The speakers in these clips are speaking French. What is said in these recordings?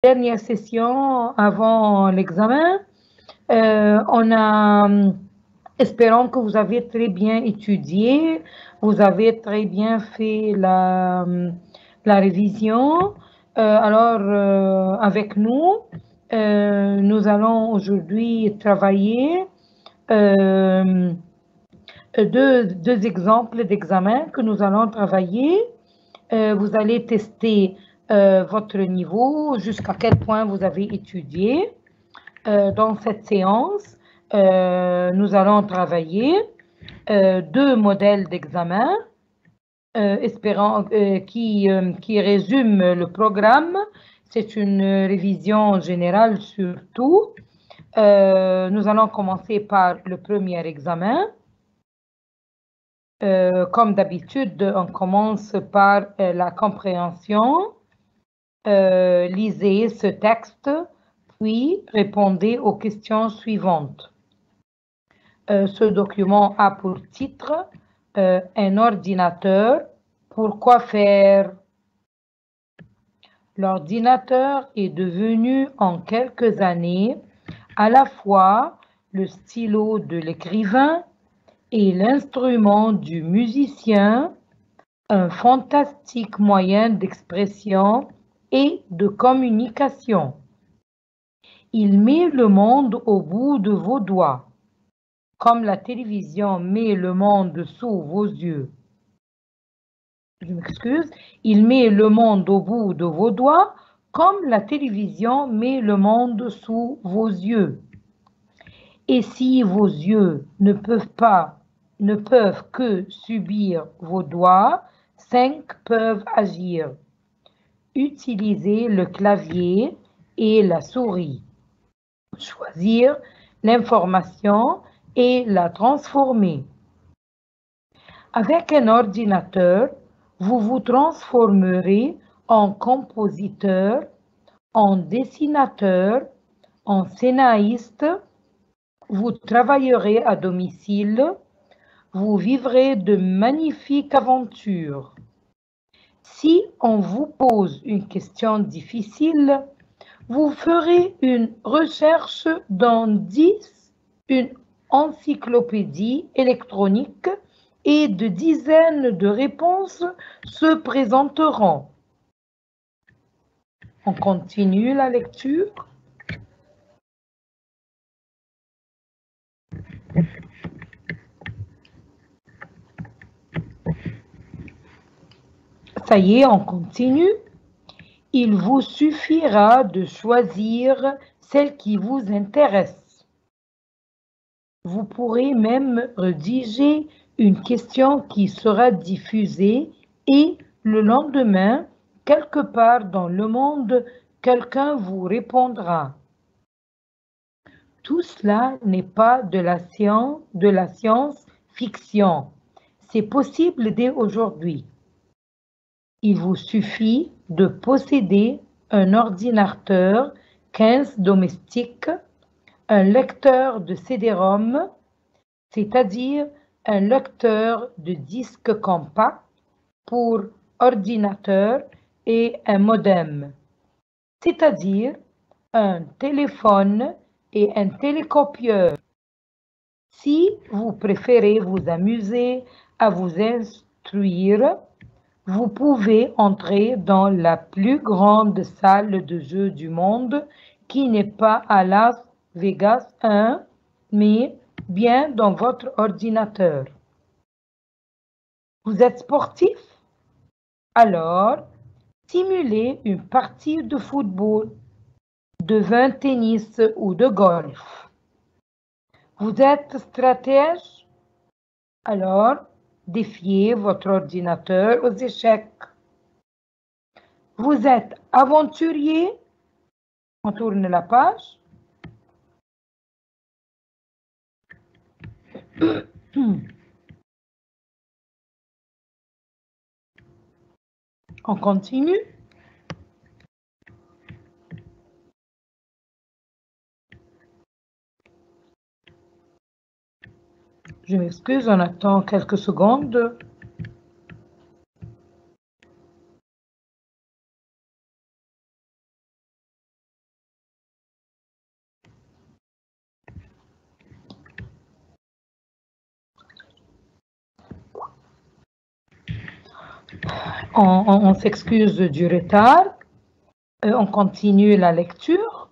dernière session avant l'examen. Espérons que vous avez très bien étudié, vous avez très bien fait la révision. Avec nous, nous allons aujourd'hui travailler deux exemples d'examen que nous allons travailler. Vous allez tester votre niveau, jusqu'à quel point vous avez étudié. Dans cette séance, nous allons travailler deux modèles d'examen qui résument le programme. C'est une révision générale sur tout. Nous allons commencer par le premier examen. Comme d'habitude, on commence par la compréhension. Lisez ce texte, puis répondez aux questions suivantes. Ce document a pour titre un ordinateur. Pourquoi faire? L'ordinateur est devenu en quelques années à la fois le stylo de l'écrivain et l'instrument du musicien, un fantastique moyen d'expression et de communication. Il met le monde au bout de vos doigts, comme la télévision met le monde sous vos yeux. Je m'excuse. Il met le monde au bout de vos doigts, comme la télévision met le monde sous vos yeux. Et si vos yeux ne peuvent que subir vos doigts, 5 peuvent agir. Utilisez le clavier et la souris. Choisir l'information et la transformer. Avec un ordinateur, vous vous transformerez en compositeur, en dessinateur, en scénariste. Vous travaillerez à domicile. Vous vivrez de magnifiques aventures. Si on vous pose une question difficile, vous ferez une recherche dans une encyclopédie électronique et de dizaines de réponses se présenteront. On continue la lecture. Ça y est, on continue. Il vous suffira de choisir celle qui vous intéresse. Vous pourrez même rédiger une question qui sera diffusée et le lendemain, quelque part dans le monde, quelqu'un vous répondra. Tout cela n'est pas de la science-fiction. C'est possible dès aujourd'hui. Il vous suffit de posséder un ordinateur 15 domestique, un lecteur de CD-ROM, c'est-à-dire un lecteur de disque compact pour ordinateur et un modem, c'est-à-dire un téléphone et un télécopieur. Si vous préférez vous amuser à vous instruire, vous pouvez entrer dans la plus grande salle de jeu du monde qui n'est pas à Las Vegas 1, mais bien dans votre ordinateur. Vous êtes sportif? Alors, simulez une partie de football, de tennis ou de golf. Vous êtes stratège? Alors, défiez votre ordinateur aux échecs. Vous êtes aventurier? On tourne la page. On continue. Je m'excuse, on attend quelques secondes. On s'excuse du retard. On continue la lecture.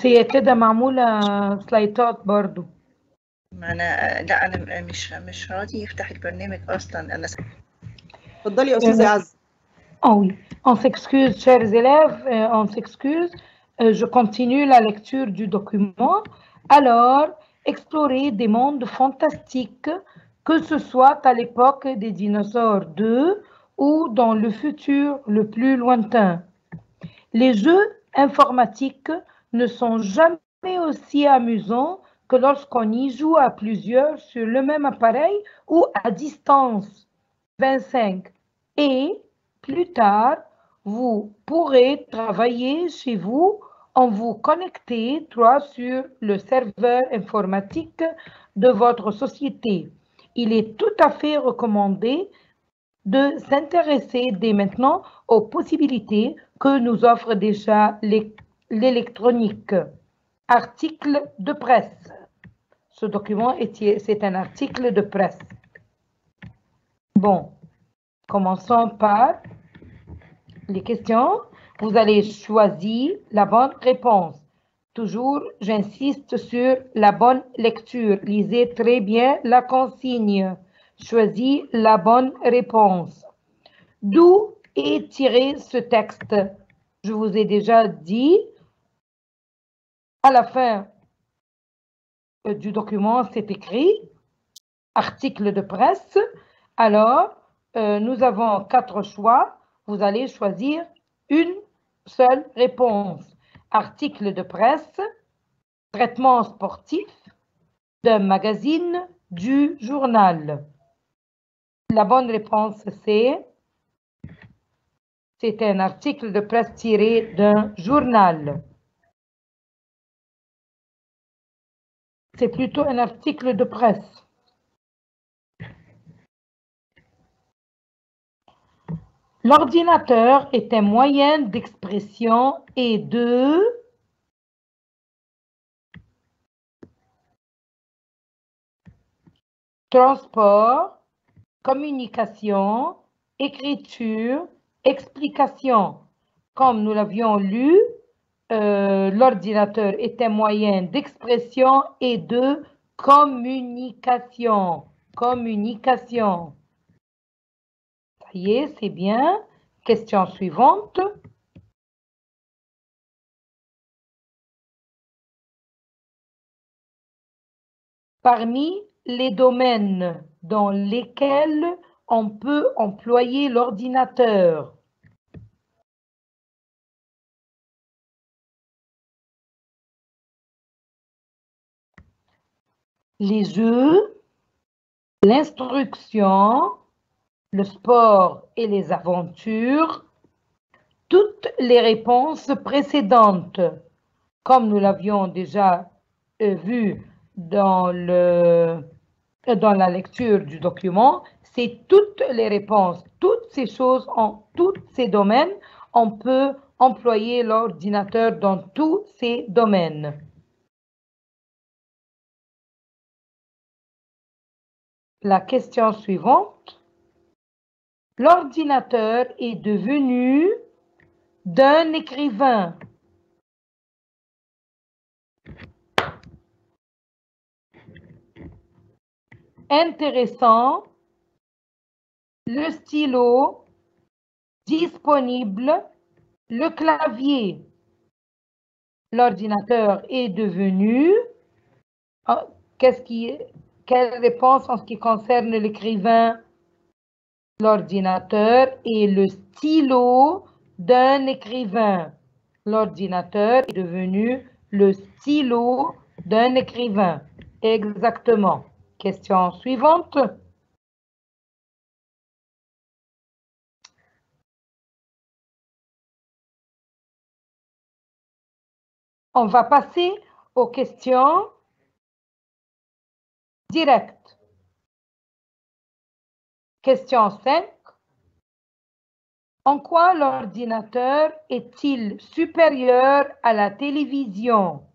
هي كده معمولة سلايدات برضو. لا أنا مش راضي يفتح البرنامج أصلا. أنا اتفضلي يا أستاذة عز. Ah oui, on s'excuse, chers élèves, on s'excuse. Je continue la lecture du document. Alors, explorer des mondes fantastiques, que ce soit à l'époque des dinosaures 2 ou dans le futur le plus lointain. Les jeux informatiques ne sont jamais aussi amusants que lorsqu'on y joue à plusieurs sur le même appareil ou à distance 25. Et plus tard, vous pourrez travailler chez vous en vous connectant sur le serveur informatique de votre société. Il est tout à fait recommandé de s'intéresser dès maintenant aux possibilités que nous offre déjà l'électronique. Article de presse. Ce document, c'est un article de presse. Bon, commençons par les questions. Vous allez choisir la bonne réponse. Toujours, j'insiste sur la bonne lecture. Lisez très bien la consigne. Choisis la bonne réponse. D'où est tiré ce texte? Je vous ai déjà dit, à la fin du document, c'est écrit article de presse. Alors, nous avons 4 choix. Vous allez choisir une seule réponse. Article de presse, traitement sportif, d'un magazine, du journal. La bonne réponse, c'est un article de presse tiré d'un journal. C'est plutôt un article de presse. L'ordinateur est un moyen d'expression et de transport, communication, écriture, explication. Comme nous l'avions lu, l'ordinateur est un moyen d'expression et de communication. Communication. Ça y est, c'est bien. Question suivante. Parmi les domaines dans lesquels on peut employer l'ordinateur, les jeux, l'instruction, le sport et les aventures, toutes les réponses précédentes comme nous l'avions déjà vu dans la lecture du document, c'est toutes les réponses, toutes ces choses, en tous ces domaines, on peut employer l'ordinateur dans tous ces domaines. La question suivante. L'ordinateur est devenu d'un écrivain. Intéressant, le stylo, disponible, le clavier. L'ordinateur est devenu... quelle réponse en ce qui concerne l'écrivain? L'ordinateur est le stylo d'un écrivain. L'ordinateur est devenu le stylo d'un écrivain. Exactement. Question suivante. On va passer aux questions directes. Question 5. En quoi l'ordinateur est-il supérieur à la télévision?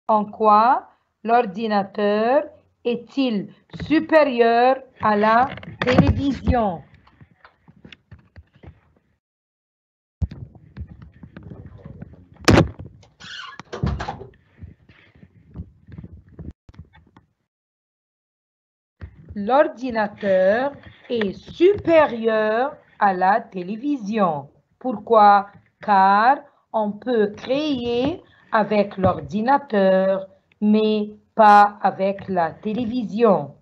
En quoi l'ordinateur est-il supérieur à la télévision? L'ordinateur est supérieur à la télévision. Pourquoi? Car on peut créer avec l'ordinateur, mais pas avec la télévision.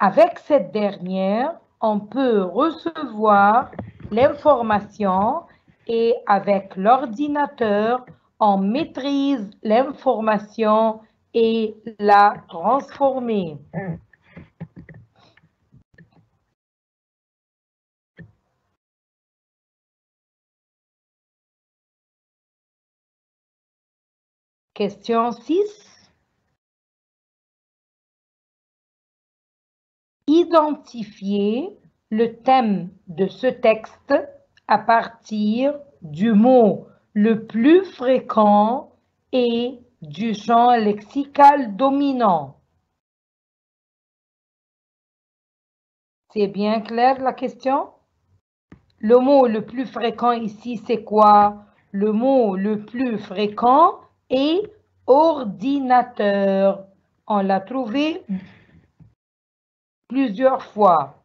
Avec cette dernière, on peut recevoir l'information et avec l'ordinateur, on maîtrise l'information et la transformer. Question 6. Identifiez le thème de ce texte à partir du mot le plus fréquent et du champ lexical dominant. C'est bien clair la question? Le mot le plus fréquent ici, c'est quoi? Le mot le plus fréquent est ordinateur. On l'a trouvé plusieurs fois.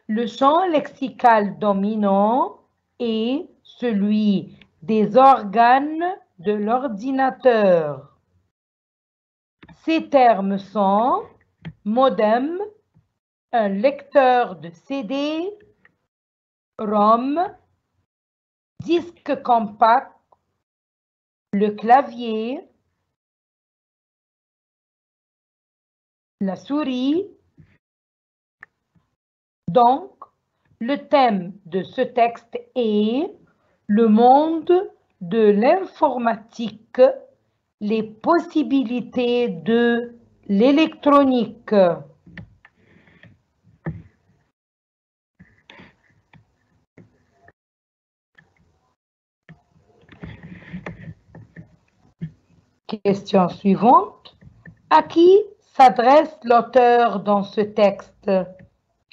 Le champ lexical dominant est celui des organes de l'ordinateur. Ces termes sont modem, un lecteur de CD, ROM, disque compact, le clavier, la souris. Donc, le thème de ce texte est le monde de l'informatique, les possibilités de l'électronique. Question suivante. À qui s'adresse l'auteur dans ce texte?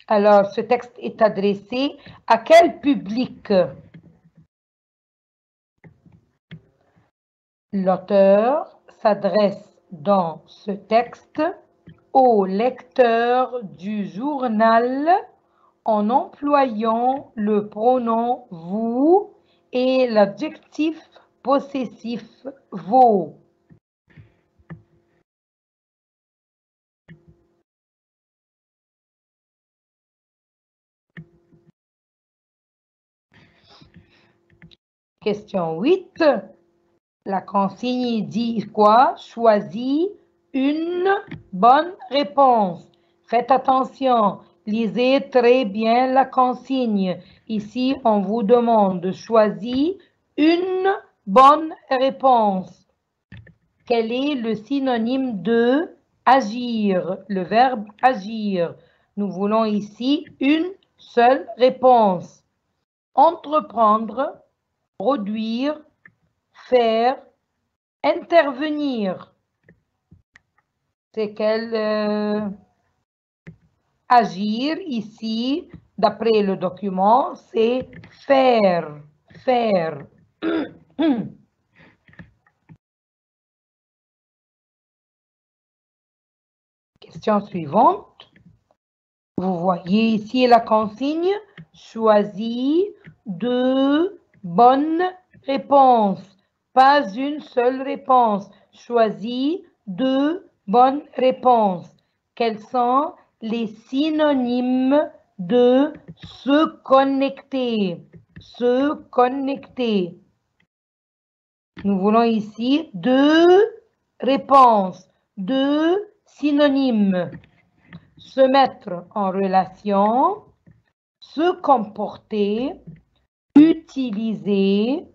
Alors, ce texte est adressé à quel public? L'auteur s'adresse dans ce texte au lecteur du journal en employant le pronom vous et l'adjectif possessif vos. Question 8. La consigne dit quoi? Choisis une bonne réponse. Faites attention, lisez très bien la consigne. Ici, on vous demande de choisir une bonnes réponses. Quel est le synonyme de agir? Le verbe agir. Nous voulons ici une seule réponse. Entreprendre, produire, faire, intervenir. C'est quel agir ici, d'après le document, c'est faire. Faire. Question suivante. Vous voyez ici la consigne. Choisis deux bonnes réponses. Pas une seule réponse. Choisis deux bonnes réponses. Quels sont les synonymes de se connecter? Se connecter. Nous voulons ici deux réponses, deux synonymes. Se mettre en relation, se comporter, utiliser,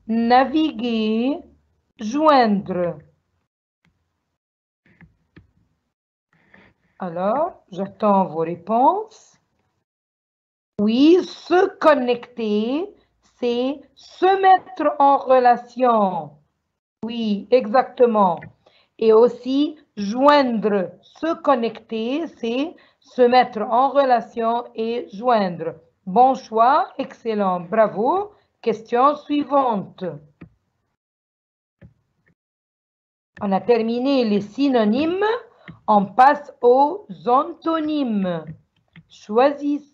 naviguer, joindre. Alors, j'attends vos réponses. Oui, se connecter, c'est se mettre en relation. Oui, exactement. Et aussi, joindre, se connecter, c'est se mettre en relation et joindre. Bon choix, excellent, bravo. Question suivante. On a terminé les synonymes, on passe aux antonymes. Choisis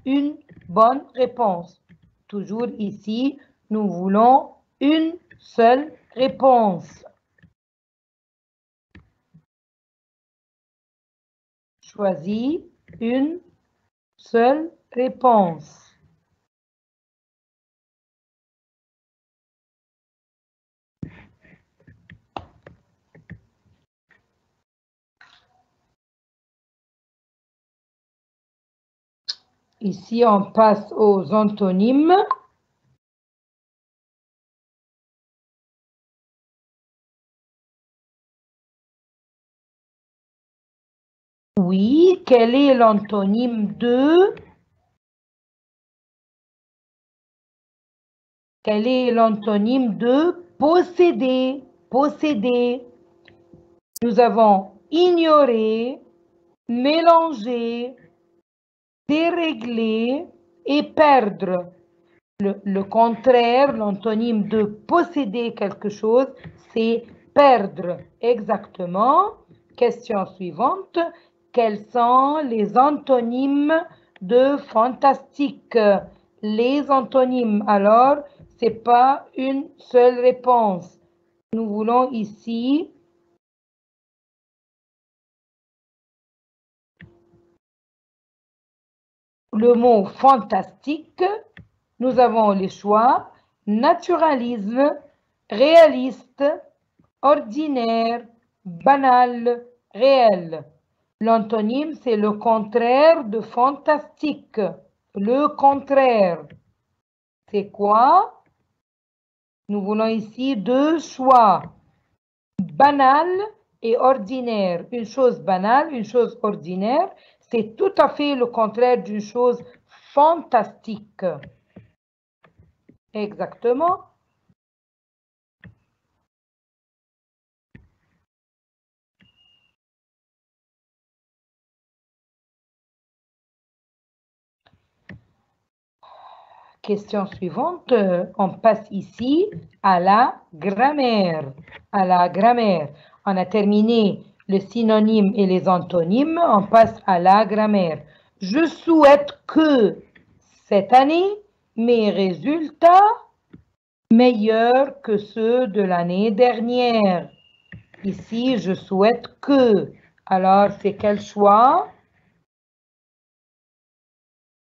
une bonne réponse. Toujours ici, nous voulons une seule réponse. Choisis une seule réponse. Ici, on passe aux antonymes. Oui, quel est l'antonyme de? Quel est l'antonyme de posséder? Posséder. Nous avons ignorer, mélanger, dérégler et perdre. Le contraire, l'antonyme de posséder quelque chose, c'est perdre. Exactement. Question suivante. Quels sont les antonymes de fantastique? Les antonymes, alors, ce n'est pas une seule réponse. Nous voulons ici le mot fantastique. Nous avons les choix naturalisme, réaliste, ordinaire, banal, réel. L'antonyme, c'est le contraire de fantastique. Le contraire. C'est quoi? Nous voulons ici deux choix. Banal et ordinaire. Une chose banale, une chose ordinaire, c'est tout à fait le contraire d'une chose fantastique. Exactement. Question suivante, on passe ici à la grammaire. À la grammaire. On a terminé le synonyme et les antonymes, on passe à la grammaire. Je souhaite que cette année, mes résultats meilleurs que ceux de l'année dernière. Ici, je souhaite que. Alors, c'est quel choix?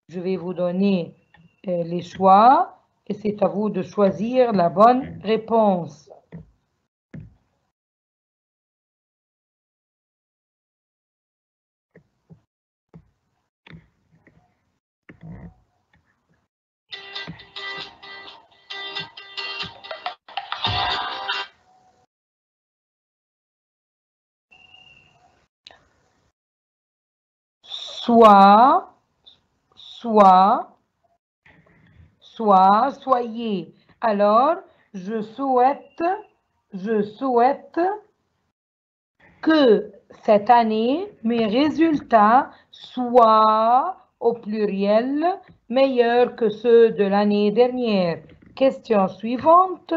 Je vais vous donner les choix et c'est à vous de choisir la bonne réponse. soit, soyez. Alors, je souhaite que cette année, mes résultats soient, au pluriel, meilleurs que ceux de l'année dernière. Question suivante.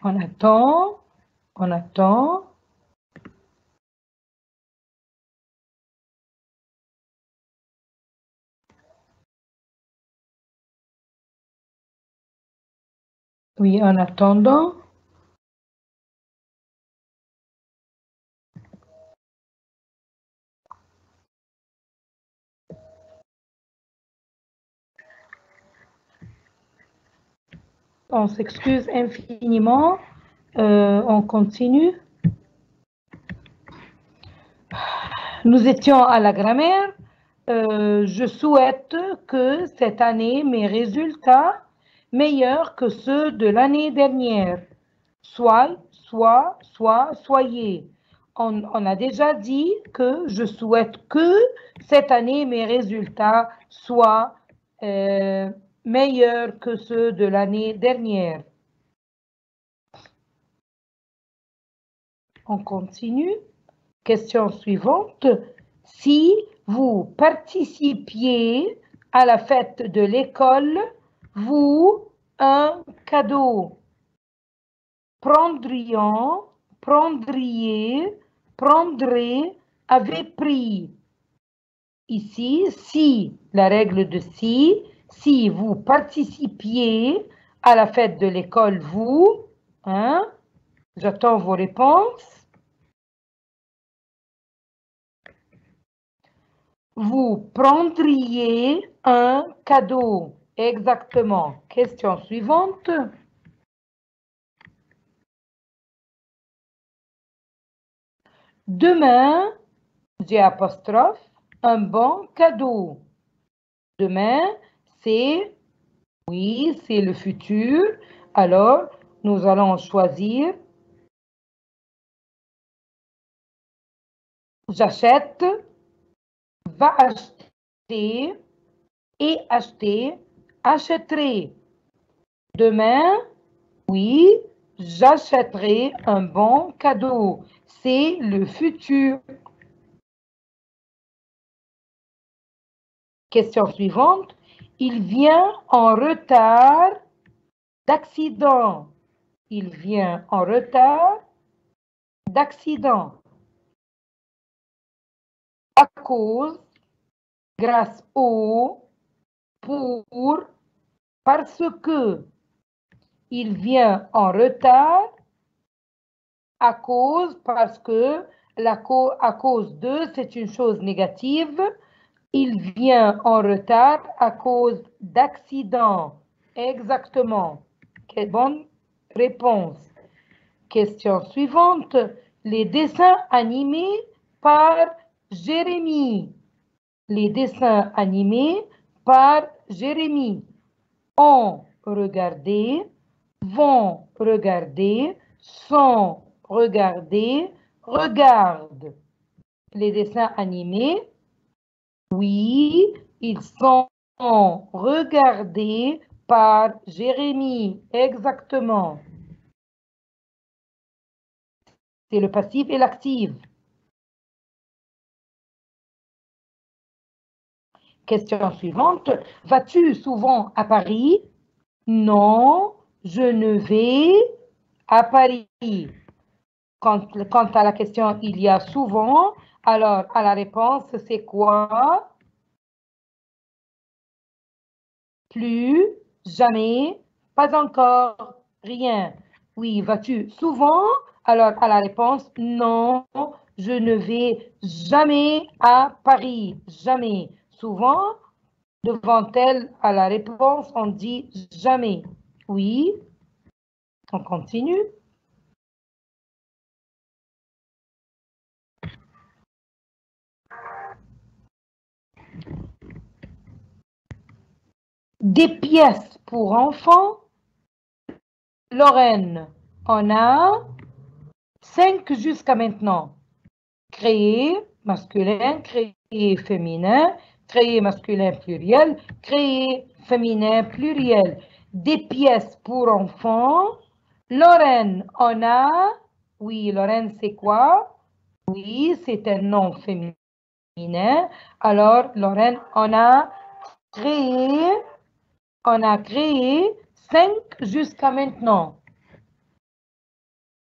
On attend. Oui, en attendant. On s'excuse infiniment. On continue. Nous étions à la grammaire. Je souhaite que cette année, mes résultats meilleurs que ceux de l'année dernière. Soyez. On a déjà dit que je souhaite que cette année, mes résultats soient meilleurs que ceux de l'année dernière. On continue. Question suivante. Si vous participiez à la fête de l'école, vous, un cadeau. Prendriez, avez pris. Ici, si, la règle de si vous participiez à la fête de l'école, vous, hein, j'attends vos réponses. Vous prendriez un cadeau. Exactement. Question suivante. Demain, j'ai apostrophe, un bon cadeau. Demain, c'est, oui, c'est le futur. Alors, nous allons choisir. J'achète, va acheter et acheter, achèterai. Demain, oui, j'achèterai un bon cadeau. C'est le futur. Question suivante. Il vient en retard d'accident. Il vient en retard d'accident. À cause, grâce au, pour, parce que. Il vient en retard à cause, parce que, à cause de, c'est une chose négative. Il vient en retard à cause d'accident. Exactement. Quelle bonne réponse. Question suivante. Les dessins animés par Jérémie. Les dessins animés par Jérémie. Ont regardé, vont regarder, sont regardés, regardent. Les dessins animés, oui, ils sont regardés par Jérémie. Exactement. C'est le passif et l'actif. Question suivante. Vas-tu souvent à Paris? Non, je ne vais à Paris. Quant à la question, il y a souvent. Alors, à la réponse, c'est quoi? Plus, jamais, pas encore, rien. Oui, vas-tu souvent? Alors, à la réponse, non, je ne vais jamais à Paris. Jamais. Souvent, devant elle à la réponse, on dit jamais. Oui. On continue. Des pièces pour enfants. Lorraine en a 5 jusqu'à maintenant. Créer masculin, créer féminin, créer masculin pluriel, créer féminin pluriel. Des pièces pour enfants. Lorraine en a. Oui, Lorraine, c'est quoi? Oui, c'est un nom féminin. Alors, Lorraine, on a créé 5 jusqu'à maintenant.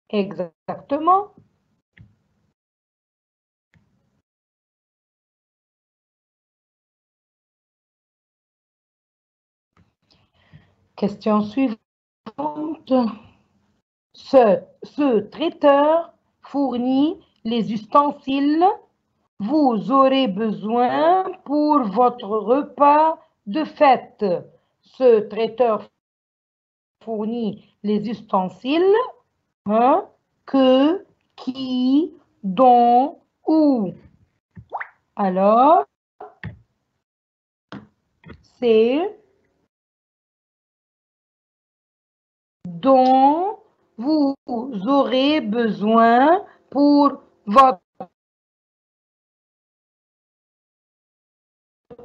Exactement. Question suivante. Ce traiteur fournit les ustensiles vous aurez besoin pour votre repas de fête. Ce traiteur fournit les ustensiles que, qui, dont, où. Alors, c'est dont vous aurez besoin pour votre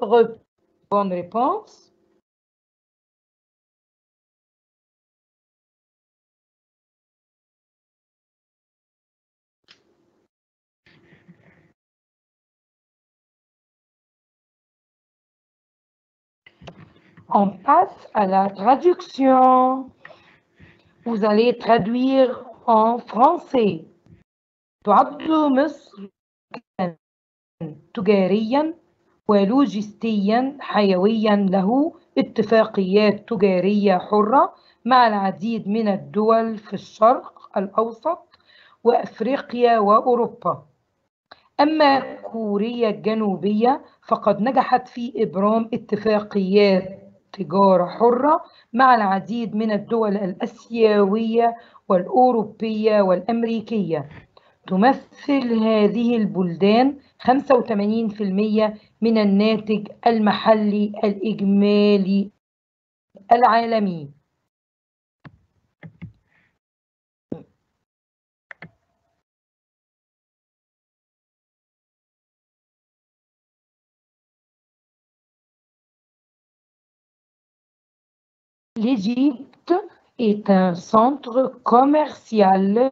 repas. Bonne réponse. On passe à la traduction. Vous allez traduire en français. تعد مصر تجاريا ولوجستيا حيويا له اتفاقيات تجارية حرة مع العديد من الدول في الشرق الأوسط وأفريقيا وأوروبا. أما كوريا الجنوبية فقد نجحت في إبرام اتفاقيات تجارة حرة مع العديد من الدول الآسيوية والأوروبية والأمريكية. تمثل هذه البلدان 85% من الناتج المحلي الإجمالي العالمي. L'Égypte est un centre commercial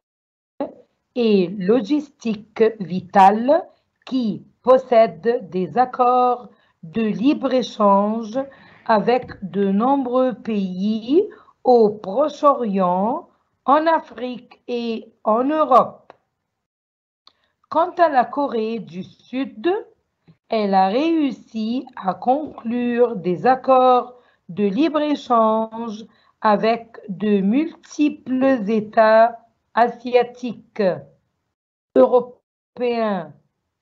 et logistique vital qui possède des accords de libre-échange avec de nombreux pays au Proche-Orient, en Afrique et en Europe. Quant à la Corée du Sud, elle a réussi à conclure des accords de libre-échange avec de multiples États asiatiques, européens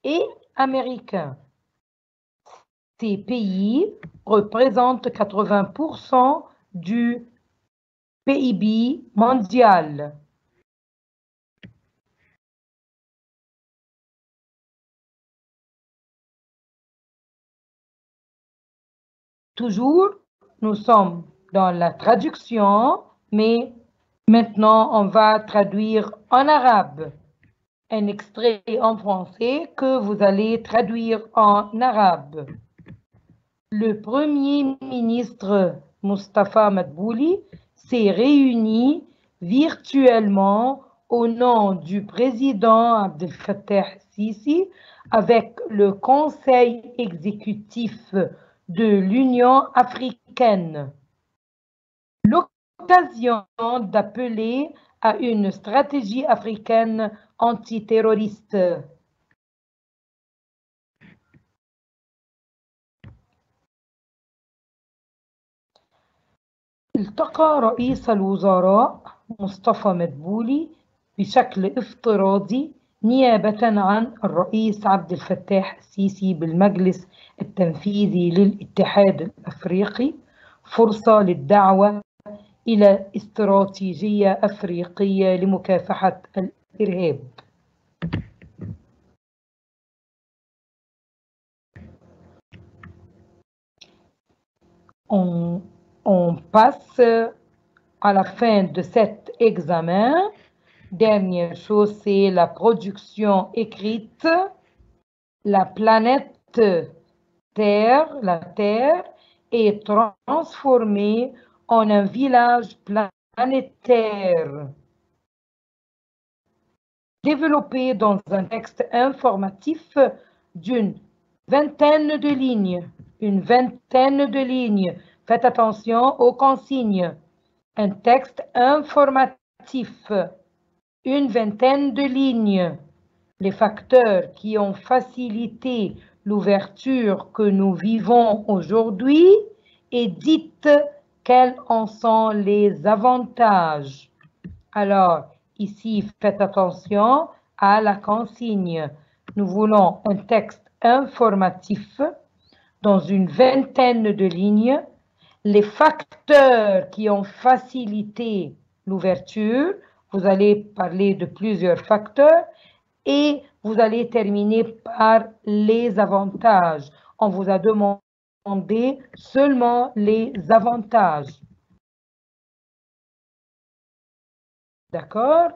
et américains. Ces pays représentent 80% du PIB mondial. Toujours, nous sommes dans la traduction, mais maintenant on va traduire en arabe. Un extrait en français que vous allez traduire en arabe. Le Premier ministre Moustapha Madbouli s'est réuni virtuellement au nom du président Abdel Fattah Sisi avec le Conseil exécutif de l'Union africaine. L'occasion d'appeler à une stratégie africaine antiterroriste. التقى رئيس الوزراء مصطفى مدبولي بشكل افتراضي نيابة عن الرئيس عبد الفتاح السيسي بالمجلس التنفيذي للاتحاد الأفريقي فرصة للدعوة إلى استراتيجية أفريقية لمكافحة الإرهاب. On passe à la fin de cet examen. Dernière chose, c'est la production écrite. La planète Terre, la Terre, est transformée en un village planétaire. Développé dans un texte informatif d'une vingtaine de lignes. Une vingtaine de lignes. Faites attention aux consignes. Un texte informatif. Une vingtaine de lignes. Les facteurs qui ont facilité l'ouverture que nous vivons aujourd'hui et dites quels en sont les avantages. Alors, ici, faites attention à la consigne. Nous voulons un texte informatif dans une vingtaine de lignes. Les facteurs qui ont facilité l'ouverture, vous allez parler de plusieurs facteurs et vous allez terminer par les avantages. On vous a demandé seulement les avantages. D'accord?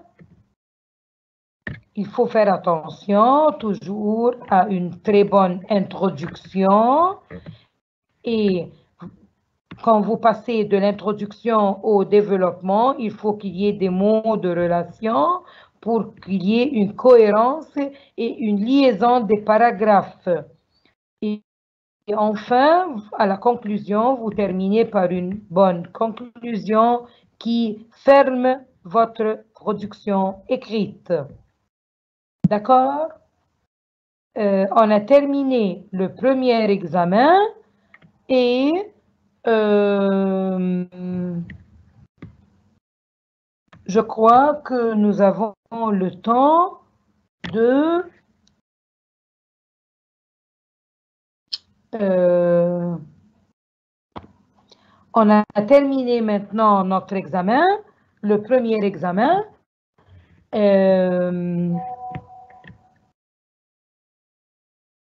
Il faut faire attention toujours à une très bonne introduction. Et quand vous passez de l'introduction au développement, il faut qu'il y ait des mots de relation pour qu'il y ait une cohérence et une liaison des paragraphes. Et enfin, à la conclusion, vous terminez par une bonne conclusion qui ferme votre production écrite. D'accord? On a terminé le premier examen et je crois que nous avons le temps de on a terminé maintenant notre examen, le premier examen.